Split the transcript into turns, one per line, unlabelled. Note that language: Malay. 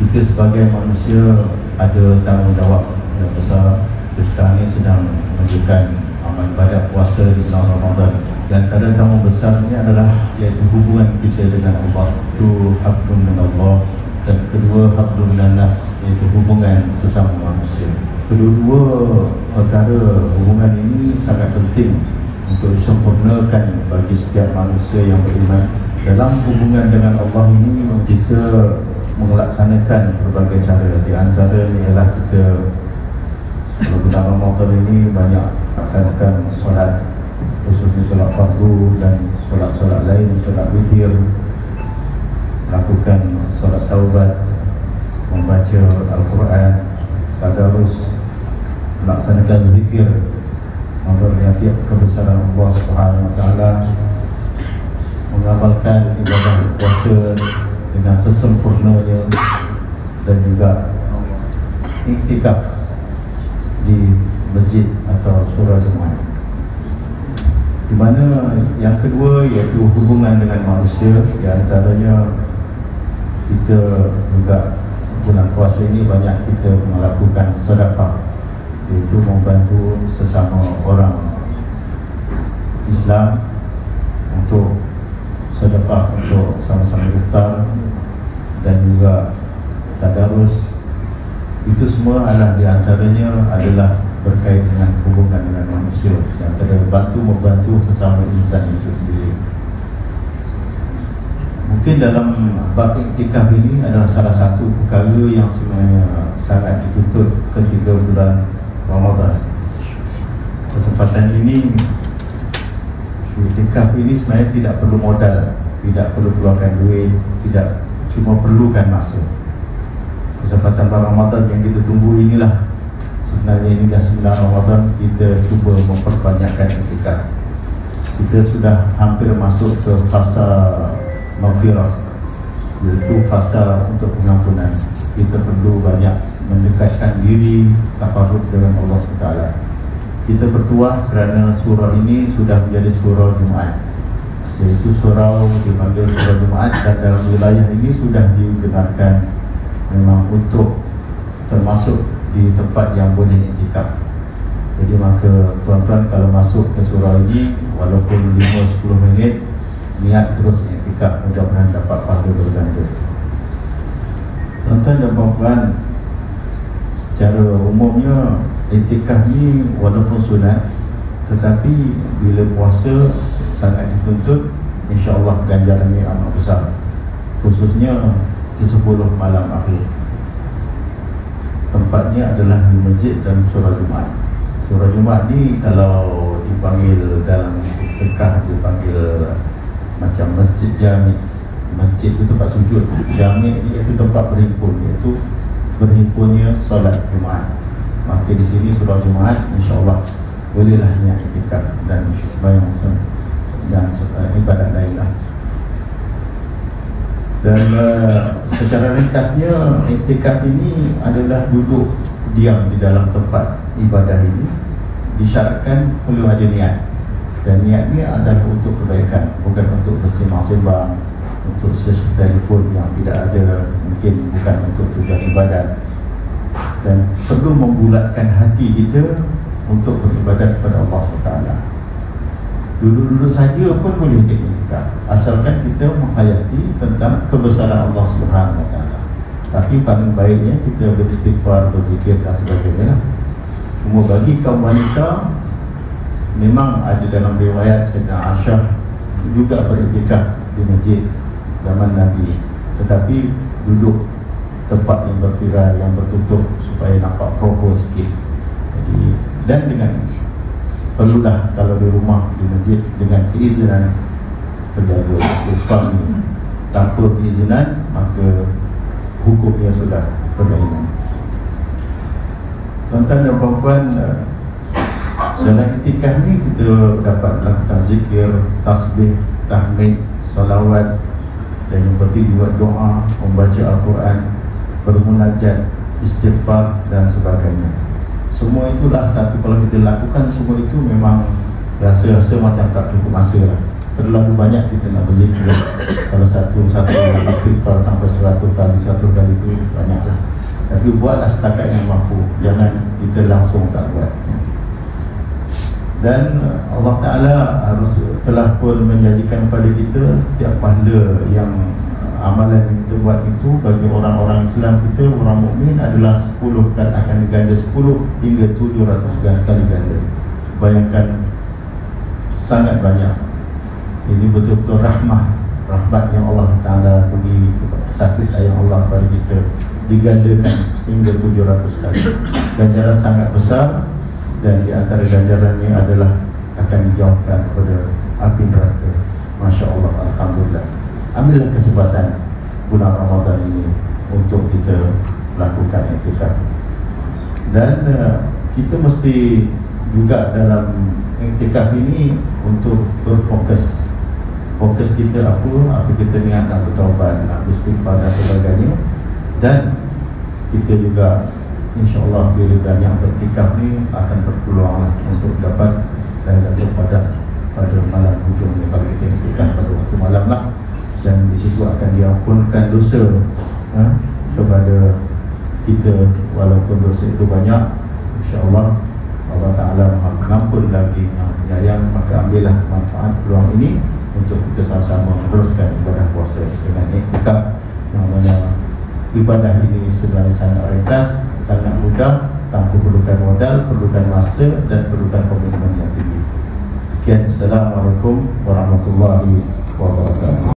kita sebagai manusia ada tanggungjawab yang besar. Kita sekarang ni sedang menunjukkan amal ibadat puasa di bulan Ramadan, dan antara tamu besarnya adalah iaitu hubungan kita dengan Allah, itu hablum min Allah, dan kedua hablum minan nas, iaitu hubungan sesama manusia. Kedua-dua perkara hubungan ini sangat penting untuk disempurnakan bagi setiap manusia yang beriman. Dalam hubungan dengan Allah ini kita melaksanakan berbagai cara. Di antaranya ialah kita kalau bulan Ramadan ini banyak melaksanakan solat, khususnya solat fardu dan solat-solat lain, solat witir, melakukan solat taubat, membaca Al-Quran, tadarus, melaksanakan zikir, memperhati kebesaran Allah Subhanahu Wa Taala, mengamalkan ibadah puasa dengan sesempurnanya, dan juga iktikaf di masjid atau surau Jumaat. Di mana yang kedua iaitu hubungan dengan manusia. Di antaranya kita juga bulan puasa ini banyak kita melakukan sedekah, iaitu membantu sesama orang Islam untuk sedekah untuk sama-sama iftar dan juga tadarus. Itu semua adalah di antaranya adalah berkait dengan hubungan dengan manusia, yang membantu sesama insan itu sendiri. Mungkin dalam bab iktikaf ini adalah salah satu perkara yang sebenarnya sangat dituntut ketika bulan Ramadan. Kesempatan ini, iktikaf ini sebenarnya tidak perlu modal, tidak perlu keluarkan duit, tidak, cuma perlukan masa. Kesempatan bulan Ramadan yang kita tunggu inilah sebenarnya ini dah 9 Ramadan, kita cuba memperbanyakkan iktikaf. Kita sudah hampir masuk ke fasa maghfirah, iaitu fasa untuk pengampunan. Kita perlu banyak mendekatkan diri, tafarruq dengan Allah SWT. Kita bertuah kerana surau ini sudah menjadi surau Jumaat, iaitu surau dipanggil surau Jumaat, dan dalam wilayah ini sudah dibenarkan memang untuk termasuk di tempat yang boleh iktikaf. Jadi maka tuan-tuan kalau masuk ke surau ini, walaupun 5-10 minit, niat terus iktikaf, mudah-mudahan dapat pahala berganda. Tuan-tuan dan puan-puan, secara umumnya iktikaf ni walaupun sunat, tetapi bila puasa sangat dituntut, insya-Allah ganjarannya amat besar, khususnya di 10 malam akhir. Tempatnya adalah di masjid dan surau Jumaat. Surau Jumaat ni kalau dipanggil dalam fiqh dipanggil macam masjid jami'. Masjid itu tempat sujud, jami' iaitu tempat berhimpun, iaitu berhimpunnya solat Jumaat. Maka di sini surau Jumaat, insya-Allah bolehlah niat iktikaf dan sembahyang dan ibadat lainlah. Dan secara ringkasnya, iktikaf ini adalah duduk diam di dalam tempat ibadah ini. Disyaratkan perlu ada niat, dan niat ni adalah untuk kebaikan, bukan untuk bersembang-sembang, untuk telefon yang tidak ada, mungkin bukan untuk tujuan ibadat. Dan perlu membulatkan hati kita untuk beribadat kepada Allah SWT. Duduk-duduk saja pun boleh iktikaf, asalkan kita menghayati tentang kebesaran Allah Subhanahu Wa Taala. Tapi paling baiknya kita beristighfar, berzikir dan sebagainya. Cuma bagi kaum wanita, memang ada dalam riwayat Sayyidina Aisyah juga beriktikaf di masjid zaman Nabi, tetapi duduk tempat yang bertirai, yang bertutup supaya nampak proper sikit. Jadi, dan dengan perlulah kalau di rumah, di masjid, dengan keizinan penjaga suami. Tanpa keizinan, maka hukumnya sudah berlainan. Tuan-tuan dan puan-puan, dalam iktikaf ni kita dapat melakukan zikir, tasbih, tahmid, salawat, dan yang penting buat doa, membaca Al-Quran, bermunajat, istighfar dan sebagainya. Semua itulah satu, kalau kita lakukan semua itu memang rasa-rasa macam tak cukup masa lah. Terlalu banyak kita nak berzikir. Kalau satu istighfar sampai 100 kali, 1 kali itu banyak. Tapi buatlah setakat yang mampu, jangan kita langsung tak buat. Dan Allah Ta'ala telah pun menjadikan pada kita setiap pahala yang amalan yang kita buat itu bagi orang-orang Islam kita, orang mukmin adalah 10 kan akan diganda 10 hingga 700 kali ganda. Bayangkan, sangat banyak. Ini betul-betul rahmat yang Allah Ta'ala bagi kasih sayang Allah pada kita, digandakan hingga 700 kali. Ganjaran sangat besar, dan di antara ganjaran ini adalah akan dijauhkan pada api neraka. Masya Allah, Alhamdulillah. Ambillah kesempatan bulan Ramadan ini untuk kita lakukan iktikaf. Dan kita mesti juga dalam iktikaf ini untuk berfokus. Fokus kita apa kita niat nak bertaubat, nak beristighfar dan sebagainya. Dan kita juga insya-Allah bila banyak beriktikaf ni akan berpeluang untuk dapat Lailatul Qadar pada malam hujung ni, kalau kita iktikaf pada waktu malam lah. Dan di situ akan diampunkan dosa kepada kita, walaupun dosa itu banyak. InsyaAllah Allah Ta'ala Maha Pengampun lagi Maha Penyayang. Maka ambillah manfaat peluang ini untuk kita sama-sama meneruskan ibadah puasa dengan iktikaf, yang mana ibadah ini sebenarnya sangat ringkas, sangat mudah, tanpa perlukan modal, perlukan masa dan perlukan komitmen yang tinggi. Sekian, Assalamualaikum warahmatullahi wabarakatuh.